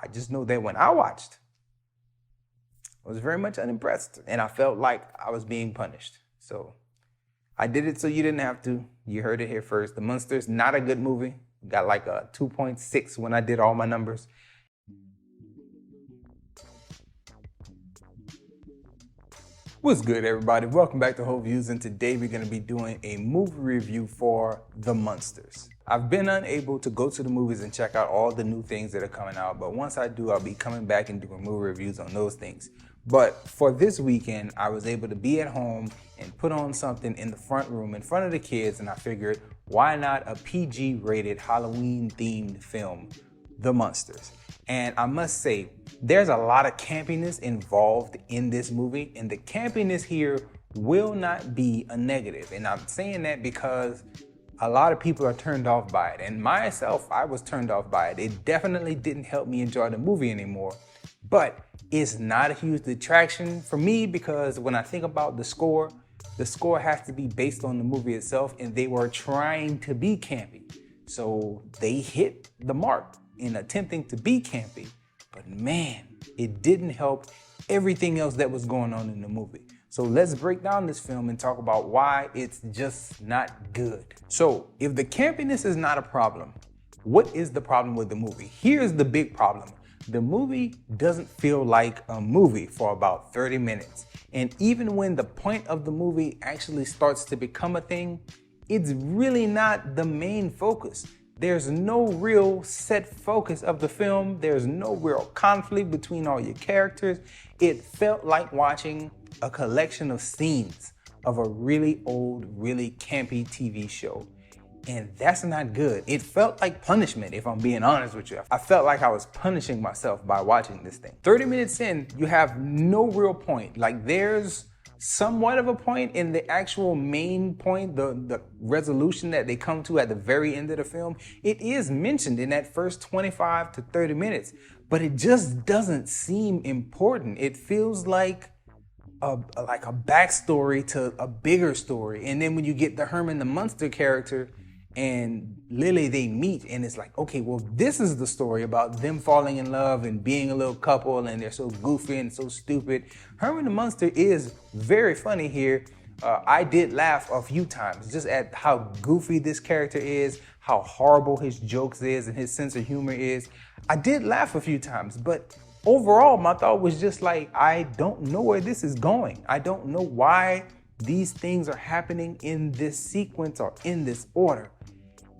I just know that when I watched, I was very much unimpressed, and I felt like I was being punished. So I did it so you didn't have to. You heard it here first. The Munsters, not a good movie. Got like a 2.6 when I did all my numbers. What's good, everybody? Welcome back to Whole Views, and today we're going to be doing a movie review for The Munsters. I've been unable to go to the movies and check out all the new things that are coming out, but once I do, I'll be coming back and doing movie reviews on those things. But for this weekend, I was able to be at home and put on something in the front room in front of the kids, and I figured, why not a PG-rated Halloween-themed film, The Munsters? And I must say, there's a lot of campiness involved in this movie, and the campiness here will not be a negative. And I'm saying that because a lot of people are turned off by it. And myself, I was turned off by it. It definitely didn't help me enjoy the movie anymore. But it's not a huge detraction for me, because when I think about the score has to be based on the movie itself, and they were trying to be campy. So they hit the mark in attempting to be campy, but man, it didn't help everything else that was going on in the movie. So let's break down this film and talk about why it's just not good. So if the campiness is not a problem, what is the problem with the movie? Here's the big problem. The movie doesn't feel like a movie for about 30 minutes. And even when the point of the movie actually starts to become a thing, it's really not the main focus. There's no real set focus of the film. There's no real conflict between all your characters. It felt like watching a collection of scenes of a really old, really campy TV show. And that's not good. It felt like punishment, if I'm being honest with you. I felt like I was punishing myself by watching this thing. 30 minutes in, you have no real point. Like, there's somewhat of a point in the actual main point, the resolution that they come to at the very end of the film. It is mentioned in that first 25 to 30 minutes, but it just doesn't seem important. It feels like a backstory to a bigger story. And then when you get the Herman the Munster character and Lily, they meet, and it's like, okay, well, this is the story about them falling in love and being a little couple, and they're so goofy and so stupid. Herman the Munster is very funny here. I did laugh a few times just at how goofy this character is, how horrible his jokes is and his sense of humor is. I did laugh a few times, but overall, my thought was just like, I don't know where this is going. I don't know why these things are happening in this sequence or in this order.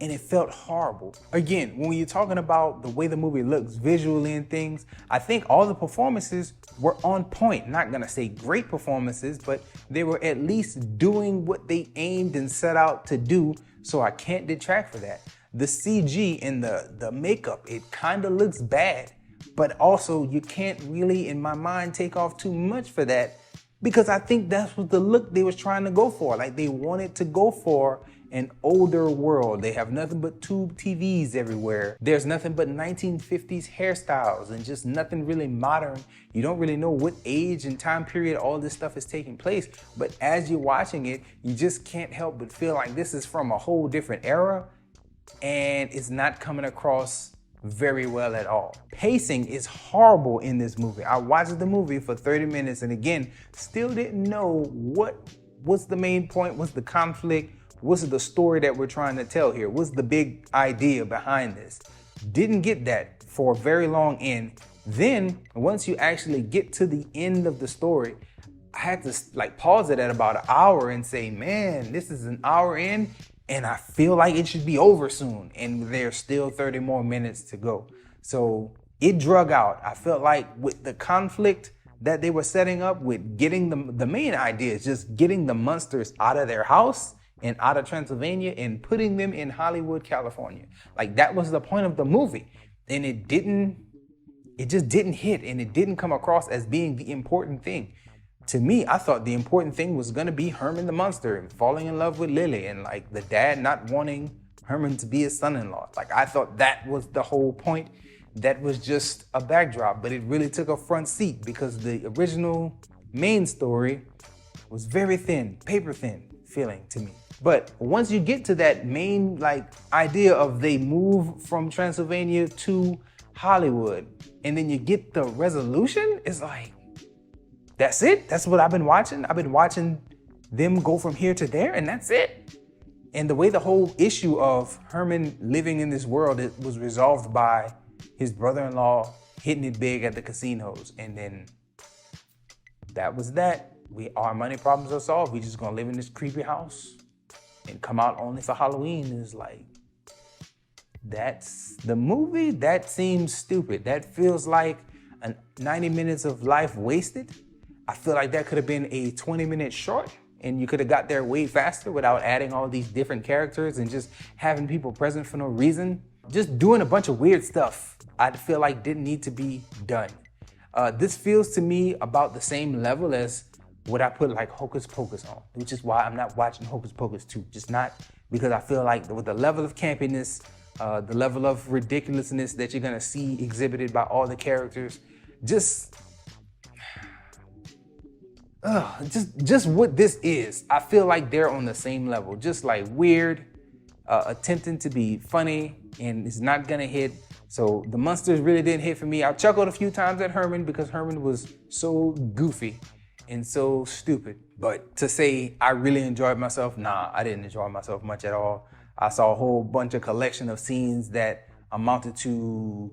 And it felt horrible. Again, when you're talking about the way the movie looks visually and things, I think all the performances were on point. Not gonna say great performances, but they were at least doing what they aimed and set out to do, so I can't detract for that. The CG and the makeup, it kind of looks bad, but also you can't really, in my mind, take off too much for that, because I think that's what the look they was trying to go for. Like, they wanted to go for an older world. They have nothing but tube TVs everywhere. There's nothing but 1950s hairstyles and just nothing really modern. You don't really know what age and time period all this stuff is taking place. But as you're watching it, you just can't help but feel like this is from a whole different era, and it's not coming across very well at all. Pacing is horrible in this movie. I watched the movie for 30 minutes and again, still didn't know what's the main point, what's the conflict, what's the story that we're trying to tell here, what's the big idea behind this. Didn't get that for a very long end. Then once you actually get to the end of the story, I had to like pause it at about an hour and say, man, this is an hour in, and I feel like it should be over soon, and there's still 30 more minutes to go. So it drug out. I felt like with the conflict that they were setting up with getting the main idea is just getting the Munsters out of their house and out of Transylvania and putting them in Hollywood, California. Like, that was the point of the movie. And it just didn't hit, and it didn't come across as being the important thing. To me, I thought the important thing was gonna be Herman the Munster and falling in love with Lily, and like the dad not wanting Herman to be his son-in-law. Like, I thought that was the whole point. That was just a backdrop, but it really took a front seat because the original main story was very thin, paper thin feeling to me. But once you get to that main idea of they move from Transylvania to Hollywood, and then you get the resolution. It's like, that's it? That's what I've been watching? I've been watching them go from here to there, and that's it? And the way the whole issue of Herman living in this world, it was resolved by his brother-in-law hitting it big at the casinos, and then that was that. Our money problems are solved. We just gonna live in this creepy house and come out only for Halloween. Is like, that's the movie. That seems stupid. That feels like 90 minutes of life wasted. I feel like that could have been a 20-minute short, and you could have got there way faster without adding all these different characters and just having people present for no reason. Just doing a bunch of weird stuff I feel like didn't need to be done. This feels to me about the same level as what I put like Hocus Pocus on, which is why I'm not watching Hocus Pocus 2. Just not because I feel like with the level of campiness, the level of ridiculousness that you're gonna see exhibited by all the characters, just what this is. I feel like they're on the same level, just like weird, attempting to be funny, and it's not gonna hit. So the Munsters really didn't hit for me. I chuckled a few times at Herman because Herman was so goofy and so stupid. But to say I really enjoyed myself, nah, I didn't enjoy myself much at all. I saw a whole bunch of collection of scenes that amounted to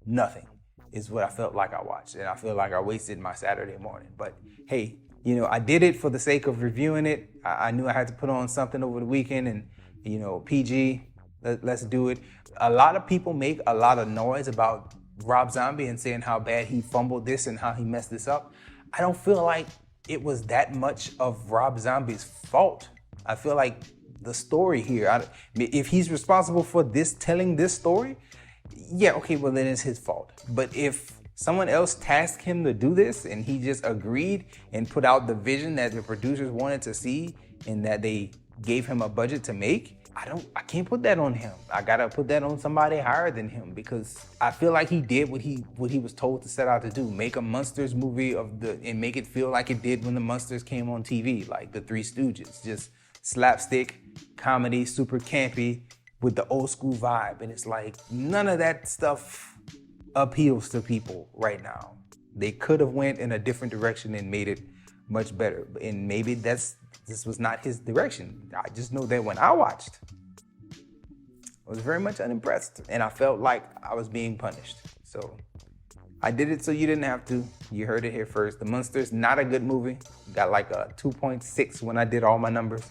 nothing, is what I felt like I watched. And I feel like I wasted my Saturday morning. But hey, you know, I did it for the sake of reviewing it. I knew I had to put on something over the weekend, and, you know, PG, let's do it. A lot of people make a lot of noise about Rob Zombie and saying how bad he fumbled this and how he messed this up. I don't feel like it was that much of Rob Zombie's fault. I feel like the story here, if he's responsible for telling this story, yeah, okay, well then it's his fault. But if someone else tasked him to do this and he just agreed and put out the vision that the producers wanted to see and that they gave him a budget to make, I can't put that on him. I gotta put that on somebody higher than him, because I feel like he did what he was told to set out to do. Make a Munsters movie and make it feel like it did when the Munsters came on TV, like the Three Stooges. Just slapstick, comedy, super campy with the old school vibe. And it's like, none of that stuff appeals to people right now. They could have went in a different direction and made it much better. And maybe this was not his direction. I just know that when I watched, I was very much unimpressed, and I felt like I was being punished. So I did it so you didn't have to. You heard it here first. The Munsters, not a good movie. Got like a 2.6 when I did all my numbers.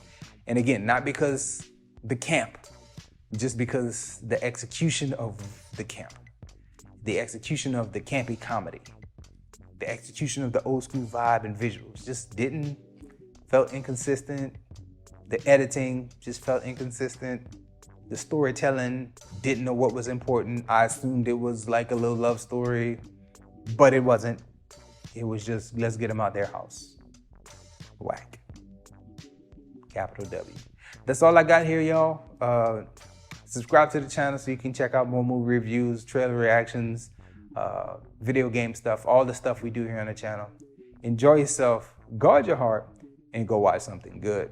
And again, not because the camp, just because the execution of the camp, the execution of the campy comedy, the execution of the old school vibe and visuals just felt inconsistent. The editing just felt inconsistent. The storytelling, didn't know what was important. I assumed it was like a little love story, but it wasn't. It was just, let's get them out their house. Whack. Capital W. That's all I got here, y'all. Subscribe to the channel so you can check out more movie reviews, trailer reactions, video game stuff, all the stuff we do here on the channel. Enjoy yourself, guard your heart, and go watch something good.